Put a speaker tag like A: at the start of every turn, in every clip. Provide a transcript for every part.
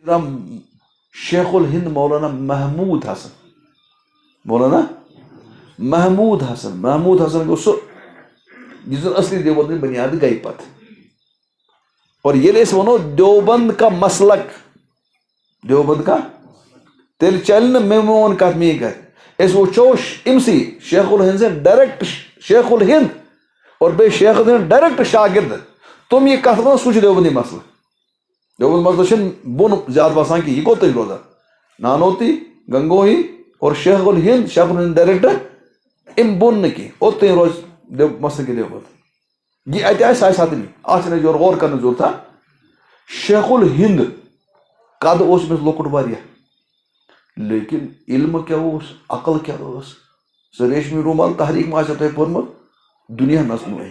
A: شیخ الہند مولانا محمود حسن گو سو اصلی دیوبند بنیاد گئی پت اور یہ ونو دیوبند کا مسلک دیوبند کا تیل چل میون کت می کر وچو امسی شیخ الہند سے ڈائریکٹ شیخ الہند اور بے شیخ الہند ڈائریکٹ شاگرد تم یہ کت ون سہ دیوبندی مسئلہ دیوبند مسئلہ بن زیادہ باسان کہ یہ کوت روزان نانوتی گنگوہی اور شیخ الہند ڈائریکٹ ام بن نکی اوت روز مسئلہ کے دیوبند یہ اتہ آئے ساتھ آج یور غور کرنے ضرورت تھا شیخ الہند قد اس مس لکٹ واریاہ لیکن علم کیا عقل کیا سہ ریشمی رومال تحریک ما تہ پورمت دنیا نسنوئی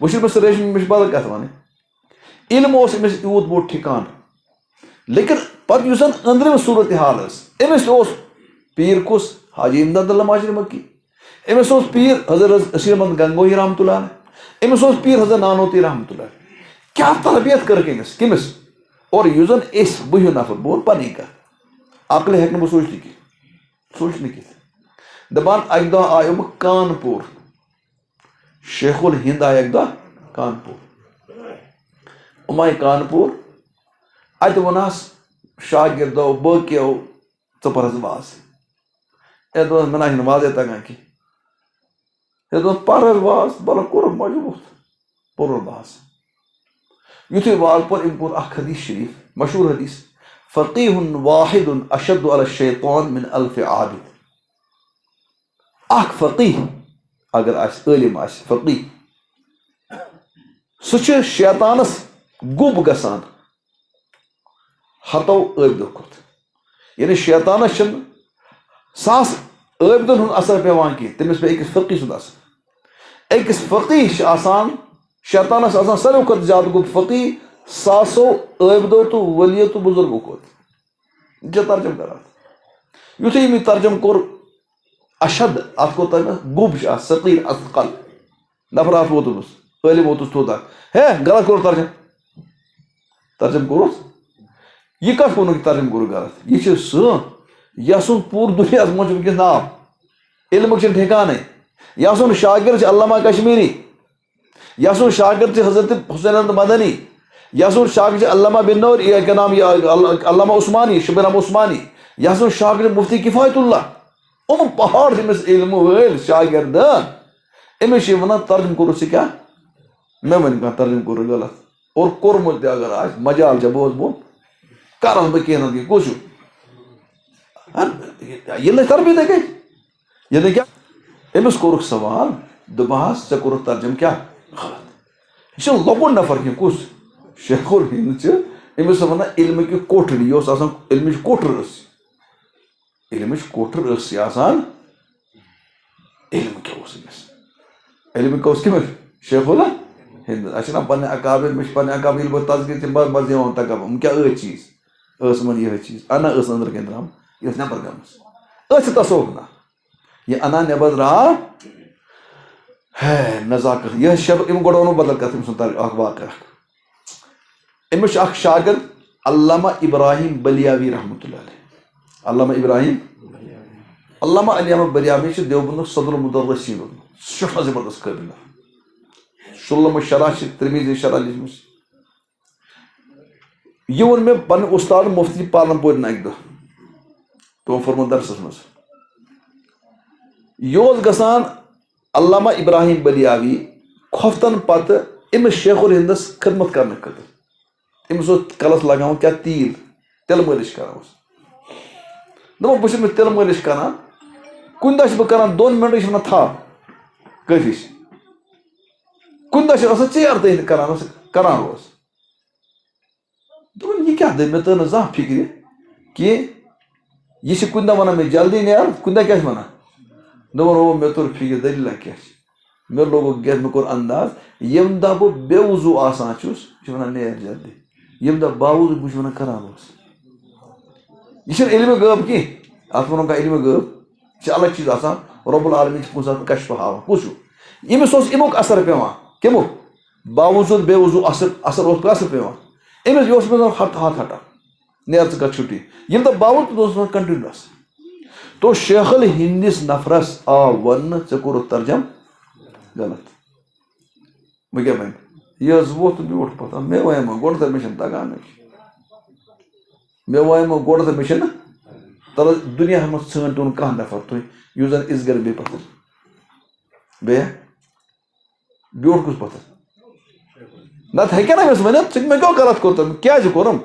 A: وچھن سہ ریشمی مش بدل کت ون علم اس امس یوت بوڑ ٹھکان لیکن پتہ اس اندرم صورت حال امس پیر کس حاجی امداد اللہ ماجر مکی امس پیر حضرت اسیر احمد گنگوہی رحمۃ اللہ علیہ امس پیر حضرت نانوتی رحمۃ اللہ علیہ کیا تربیت کر کمس اور اس زن اس بہو نفر بہت پنی کت عقل ہیک بہ سوچنے کی دپان اکہ دہ آیو بہ کانپور شیخ الہند آئے اکہ دہ کانپور آئے کانپور ات ونس شاگردو باقیو ژٕ پر حظ واز مےٚ نہ چھنہٕ واضح تگان کینٛہہ پر حظ واز بلہ کوٚرُکھ مجبوٗر پوٚرُن واز یُتھُے واز پوٚر أمۍ پوٚر اکھ حدیث شریف مشہوٗر حدیث فقیٖہٌ واحدٌ اشد علی الشیطان من الف عابد اکھ فقیح اگر آسہِ عٲلِم آسہِ فقیح سُہ چھُ شیطانس گوٚب گژھان ہتو عٲبدو کھۄتہٕ یعنی شیطانس چھنہٕ ساس عٲبدن ہُنٛد اثر پیوان کینٛہہ تٔمِس پیٚیہِ أکِس فقیح سُنٛد اثر أکِس فقیح چھِ آسان شیطانس آسان ساروی کھۄتہٕ زیادٕ گوٚب فقیح ساسو عٲبدو تہٕ ؤلیو تہٕ بُزرگو کھۄتہٕ یہِ چھِ ترجم کران یُتھُے أمۍ یہِ ترجم کوٚر اشد اتھ کوٚر تٔمِس گوٚب چھِ اتھ ثقیل اثقل نفر اتھ ووت أمِس عٲلِم ووتُس تھوٚد اکھ ہے غلط کوٚرُتھ ترجم کوٚرُتھ یہ کتھ ووٚنُکھ ترجم کوٚرُکھ غلط یہ چھُ سُہ یسُن پوٗرٕ دُنیاہس منٛز چھُ وٕنکیٚس ناو علمُک چھُنہٕ ٹھِکانٕے یسُن شاگرد چھُ علامہ کشمیری یسُن شاگرد چھُ حضرت حسین احمد مدنی یسُن شاگرد چھُ علامہ بن نور یہ کیا نام علامہ عثمانی شبیر احمد عثمانی یسُن شاگرد مفتی کفایت اللہ پہاڑ چھِ أمِس علم وٲلۍ شاگرد أمِس چھِ وَنان ترجم کوٚرُتھ ژٕ کیٛاہ مےٚ ؤنۍ کانٛہہ ترجم کوٚرُکھ غلط اور کوٚرمُت تہِ اگر آسہِ مجال چھےٚ بوز بوٚن کرس بہٕ کینٛہہ نتہٕ کینٛہہ کُس چھُ ییٚلہِ نہٕ تربیتٕے گٔے ییٚلہِ نہٕ کیٛاہ أمِس کوٚرُکھ سوال دوٚپہَس ژےٚ کوٚرُتھ ترجم کیٛاہ غلط یہِ چھُنہٕ لۄکُٹ نفر کینٛہہ کُس شیخ الہند چھِ أمِس وَنان علمٕکہِ کوٹھرۍ یہِ اوس آسان علمٕچ کوٹھر ٲس علمٕچ کوٹھر ٲس یہِ آسان علم کیٛاہ اوس أمِس علم کیٛاہ اوس کٔمِس شیخ الہند اَسہِ چھِنہ پنٕنہِ اکابر مےٚ چھِ پنٕنہِ اکابر ییٚلہِ بہٕ تذکیٖر چھِ بس دِوان تکابر یِم کیٛاہ ٲسۍ چیٖز ٲس یِمن یِہے چیٖز انا ٲس أنٛدرٕ کَنۍ درٛامٕژ یہِ ٲس نٮ۪بر گٔمٕژ ٲسۍ تصوُف نہ یہِ انا نٮ۪بر درٛاو ہے نزاکت یہِ شب أمۍ گۄڈٕ وَنو بدل کتھ أمۍ سُنٛد اکھ واقعہ اکھ أمِس چھُ اکھ شاگرد علامہ ابراہیم بلیاوی رحمۃ اللہ علیہ علامہ ابراہیم علامہ علی احمد بلیاوی چھُ دیوبندُک صدر المدرسین روٗدمُت سُہ چھُ زبردست قٲبِل شُلم شرح چھِ ترمیٖزی شرح لیٖچھمٕژ یہِ ووٚن مےٚ پننہِ اُستاد مفتی پالنپورِن اکہِ دۄہ تِمو فرموو درسس منٛز یہِ اوس گژھان علامہ ابراہیم بلیاوی کھۄفتن پتہٕ أمِس شیخ الہندس خدمت کرنہٕ خٲطرٕ أمِس اوس کلس لگاوان کیٛاہ تیٖل تِلہٕ مٲلِش کران اوس دوٚپُن بہٕ چھُس أمِس تِلہٕ مٲلِش کران کُنہِ دۄہ چھُس بہٕ کران 2 مِنٹن چھِ ونان تھاو کٲفی چھِ کُنہِ دۄہ چھِ آسان ژیر تہِ کران اوس دوٚپُن یہِ کیٛاہ مےٚ تٔر نہٕ زانٛہہ فِکرِ کینٛہہ یہِ چھِ کُنہِ دۄہ ونان مےٚ جلدی نیرٕ کُنہِ دۄہ کیٛاہ چھِ ونان دوٚپُن مےٚ توٚر فِکرِ دٔلیٖلہ کیٛاہ چھِ مےٚ لوگُکھ گژھِ مےٚ کوٚر انداز ییٚمہِ دۄہ بہٕ بے وضوٗ آسان چھُس یہِ چھُ ونان نیر جلدی ییٚمہِ دۄہ باوضوٗ بہٕ چھُس ونان کران اوس یہِ چھُنہٕ علمِ غٲب کینٛہہ اتھ ونو کانٛہہ علمِ غٲب یہِ چھِ الگ چیٖز آسان رۄب العالمیٖن چھِ کُنہِ ساتہٕ کشفہٕ ہاوان کُس چھُ أمِس اوس امیُک اثر پیوان کمیُک باوجوٗد بے وضوٗ اثر اوس اثر پیوان أمس يوش من هات هاتا نيرت كات شوتي يلدا باوت دوس كنتينوس تو شیخ الہندس نفرس آو ون ژےٚ ترجم غلط بہٕ کیٛاہ وَنہٕ یہِ حظ ووٚتھ بیوٗٹھ پتہٕ مےٚ وَنیٛومو گۄڈٕ تہٕ مےٚ چھُنہٕ تگانٕے مےٚ وَنیٛومو گۄڈٕ تہٕ مےٚ چھُنہٕ تَلہٕ دُنیاہس منٛز ژھٲنٛڈۍتون کانٛہہ نفر تُہۍ یُس زن یِژھ گرِ بیٚیہِ پتہٕ بیٚیہِ بیوٗٹھ کُس پتہٕ نتہٕ ہیٚکہِ نا أمِس ؤنِتھ ژٕ مےٚ کیٛاہ غلط کوٚر تہٕ کیٛازِ کوٚرُم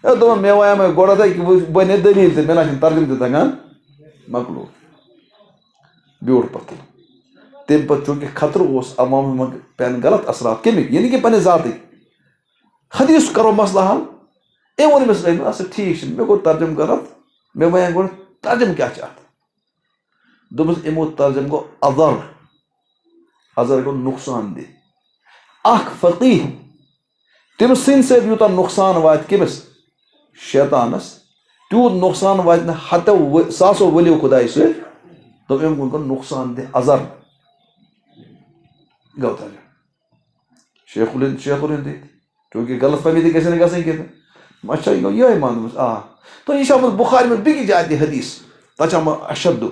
A: ہے دوٚپُن مےٚ وَنیٛومے گۄڈٕ تہٕ بہٕ نہِ دٔلیٖل تہِ مےٚ نہ چھُنہٕ ترجم تہِ تگان مۄکلو بیوٗٹھ پتہٕ تمہِ پتہٕ چوٗنٛکہِ خطرٕ اوس عوامن منٛز پٮ۪ن غلط اثرات کَمِکۍ یہِ نہٕ کہِ پننہِ ذاتٕکۍ حدیٖث کرو مسلہٕ حل أمۍ ووٚن أمِس اَسا ٹھیٖک چھُ مےٚ گوٚو ترجم غلط مےٚ وَنے گۄڈٕ ترجم کیٛاہ چھُ اَتھ دوٚپُس یِمو ترجم گوٚو اَزر گوٚو نۄقصان دہ اکھ فقیٖح تٔمۍ سٕنٛدِ سۭتۍ یوٗتاہ نۄقصان واتہِ کٔمِس شیطانس تیوٗت نۄقصان واتہِ نہٕ ہتو ساسو ؤلِو خۄدایہِ سۭتۍ دوٚپ أمۍ گوٚو نۄقصان دہ اَزر گوٚو ترجم شیخ الہند چوٗنٛکہِ غلط فہمی تہِ گژھِ نہٕ گژھٕنۍ کینٛہہ اچھا یہِ گوٚو یِہوے مان دوٚپمس آ تہٕ یہِ چھُ آمُت بُخارِ منٛز بیٚکِس جایہِ تہِ حدیٖث تتھ چھُ آمُت اشدُ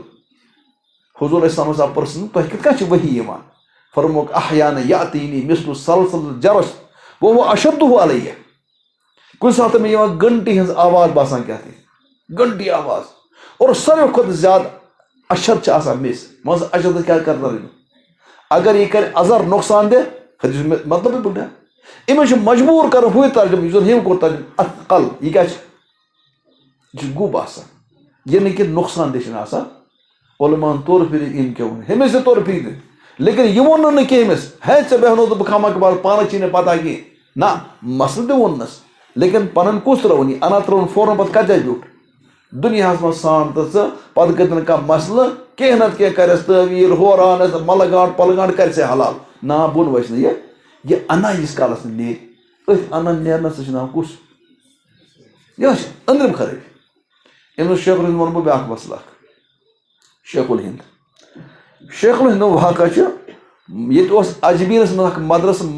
A: حضوٗر اسلامس آو پرژھنہٕ تۄہہِ کِتھ کٔنۍ چھِ وحی یِوان فرمووُکھ احیانہ یاتینی مثل سلسل جرس وهو اشدُ علیہ کُنہِ ساتہٕ مےٚ یِوان گنٹی ہٕنٛز آواز باسان کیٛاہ تہِ گنٹی آواز اور ساروی کھۄتہٕ زیادٕ اشد چھِ آسان مِس مان ژٕ اشد کیٛاہ کرنہٕ اگر یہِ کرِ اَزر نۄقصان دہ حدیٖث مطلبٕے بٔڑا أمِس چھُ مجبوٗر کرُن ہُے ترجم یُس زن ہیٚمۍ کوٚر ترجم اتقل یہِ کیٛاہ چھُ یہِ چھُ گوٚب آسان یہِ نہٕ کہِ نۄقصان دہ چھُنہٕ آسان علماہن طور فِرِ أمۍ کیٛاہ ووٚن ہیٚمِس تہِ طور فِرِ لیکن یہِ ووٚنُن نہٕ کینٛہہ أمِس ہے ژےٚ بیٚہنو تہٕ بہٕ کھامہ کبال پانس چھے نہٕ پتہ کینٛہہ نہ مسلہٕ تہِ ووٚننس لیکن پنُن کُس ترٛووُن یہِ انا ترٛووُن فورن پتہٕ کتھ جایہِ بیوٗٹھ دُنیاہس منٛز سان تہٕ ژٕ پتہٕ کٔرۍ نہٕ کانٛہہ مسلہٕ کینٛہہ نتہٕ کینٛہہ کرٮ۪س تٲویٖل ہورٕ انس ملہٕ گانٛٹ پلہٕ گانٛٹ کرِ ژےٚ حلال نا بۄن وسہِ نہٕ یہِ انا ییٖتِس کالس نہٕ نیرِ أتھۍ انن نیرنس چھُ ناو کُس یہِ چھِ أنٛدرِم خرٲبی أمۍ اوس شیخ الہند ووٚنہٕ بہٕ بیٛاکھ مسلہٕ اکھ شیخ الہندُک واقعہ چھُ ییٚتہِ اوس اجمیرس منٛز اکھ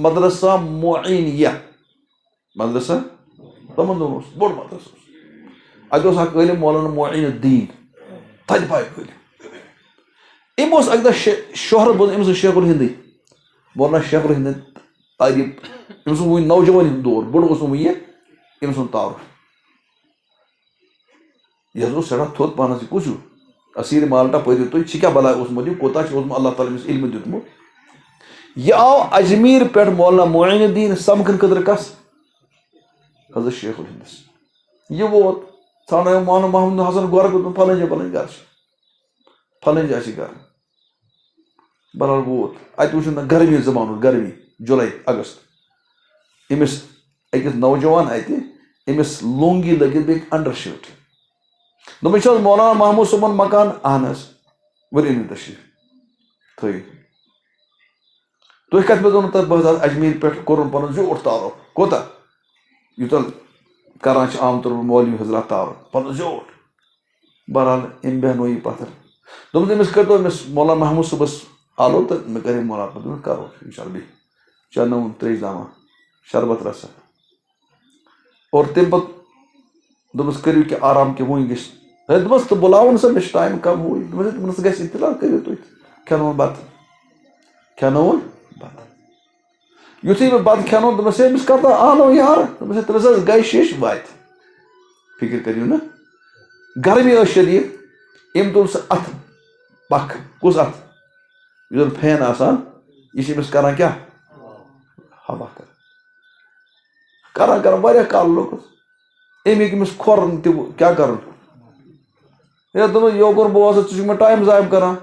A: مدرسہ معینیہ مدرسہ تِمن دۄہن اوس بوٚڑ مدرسہ اوس اتہِ اوس اکھ عٲلِم مولانا معین الدیٖن تھدِ پایُک عٲلِم أمۍ اوس اکہِ دۄہ شہرت بوٗز أمِس اوس شیخ الہندٕے مولانا شیخ الہندٕنۍ تعریٖف أمِس اوس وُنہِ نوجوٲنی ہُنٛد دور بوٚڑ اوس نہٕ وُنہِ أمۍ سُنٛد تعارُف یہِ حظ اوس سٮ۪ٹھاہ تھوٚد پانس یہِ کُس ہیوٗ اسیٖر مالٹا پٔرِو تُہۍ چھِ کیٛاہ بلاے اوسمُت یہِ کوتاہ چھُ اوسمُت اللہ تعالیٰ أمِس علمہٕ دیُتمُت یہِ آو اجمیٖر پٮ۪ٹھ مولانا معین الدیٖن سمکھنہٕ خٲطرٕ کس حضرت شیخ الہندس یہِ ووت ژھانٛڈٲیِم مولانا محمد حسن گۄرٕ دوٚپُن پھلٲنۍ جایہِ چھِ پھلٲنۍ جایہِ چھِ گرٕ بہرحال ووت اتہِ وٕچھُن نہ گرمی زمان اوس گرمی جُلاے اگست أمِس أکِس نوجوان اتہِ أمِس لونگی لٲگِتھ بیٚیہِ انڈر شٲٹ دوٚپُن یہِ چھِ حظ مولانا محموٗد صٲبُن مکان اہن حظ ؤلِو أنِو تشریٖف تھٲیِو تُہۍ کتھ منٛز ووٚنوٕ تۄہہِ بہٕ حظ آس اجمیٖر پٮ۪ٹھ کوٚرُن پنُن زیوٗٹھ تعارُف کوتاہ یوٗتاہ کران چھِ عام طور پر مولوی حضرات تعارُف پنُن زیوٗٹھ بہرحال أمۍ بیٚہنو یہِ پتھر دوٚپُن أمِس کٔرۍتو أمِس مولانا محموٗد صٲبس آلو تہٕ مےٚ کَرے مُلاقات دوٚپُن کرو انشاء اللہ بیٚیہِ چانٲوُن تریش دامہ شربت رسا اور تمہِ پتہٕ دوٚپمس کٔرِو کینٛہہ آرام کینٛہہ وُنہِ گژھِ ہے دوٚپمس تہٕ بُلاوُن سا مےٚ چھُ ٹایم کم ہوٗ یہِ دوٚپمس گژھِ اطلاع کٔرِو تُہۍ کھٮ۪نووُن بتہٕ یُتھُے مےٚ بتہٕ کھٮ۪نووُن دوٚپمس ہے أمِس کر آنو یارٕ دوٚپمس ہے تٔمِس حظ گٔے شیش واتہِ فِکر کٔرِو نہٕ گرمی ٲس شدیٖد أمۍ تُل سُہ اتھٕ پکھ کُس اتھٕ یُس زن فین آسان یہِ چھِ أمِس کران کیٛاہ ہوا کران واریاہ کال لوٚگُس أمۍ ہیٚکہِ أمِس کھۄرن تہِ کیٛاہ کرُن ہے دوٚپُن یوکُن بوز ژٕ چھُکھ مےٚ ٹایم ضایہِ کران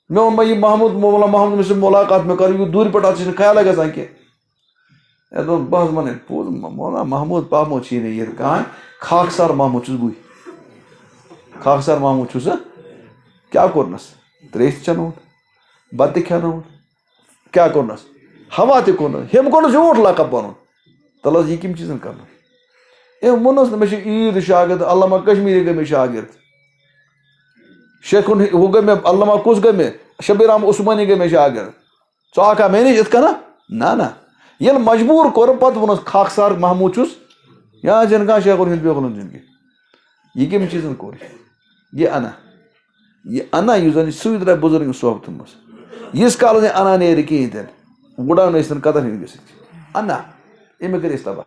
A: مےٚ ووٚن مےٚ یہِ محموٗد مولانا محمد أمِس سۭتۍ مُلاقات مےٚ کَرٕ یہِ دوٗرِ پٮ۪ٹھ اَتھ چھُنہٕ خیالٕے گژھان کینٛہہ ہے دوٚپُن بہٕ حظ وَنَے پوٚز مولانا محموٗد پہموٗد چھی نہٕ ییٚتہِ کٕہۭنۍ خاکسار محموٗد چھُس بٕے خاکسار محموٗد چھُ سُہ کیٛاہ کوٚرنَس تریش تہِ چٮ۪نووُن بتہٕ تہِ کھٮ۪نووُن کیٛاہ کوٚرنَس ہوا تہِ کوٚرنَس ہیٚمۍ کوٚرنَس زیوٗٹھ لقب پَنُن تَلہٕ حظ یہِ کَمہِ چیٖزَن کرنہٕ أمۍ ووٚنُس نہٕ مےٚ چھُ عیٖد شاگرد علامہ کشمیٖری گٔے مےٚ شاگرد شیخُن ہُہ گٔے مےٚ علامہ کُس گٔے مےٚ شبیٖر احمد عثمانی گٔے مےٚ شاگرد ژٕ آکھا مےٚ نِش یِتھ کَنہ نہ ییٚلہِ مجبوٗر کوٚر پتہٕ ووٚنُس خاکسار محموٗد چھُس یہاں چھنہٕ کانٛہہ شیخ الہند ویخ الہند چھُنہٕ کینٛہہ یہِ کٔمۍ چیٖزن کوٚر یہِ انا یُس زن سُے درٛاے بُزرگن صحبتن منٛز ییٖتِس کالس نہٕ انا نیرِ کِہیٖنۍ تہِ نہٕ وُڈان ٲسۍ تن قطر ہیٚکہِ گٔژھِتھ انا أمۍ کٔرۍ أسۍ تباہ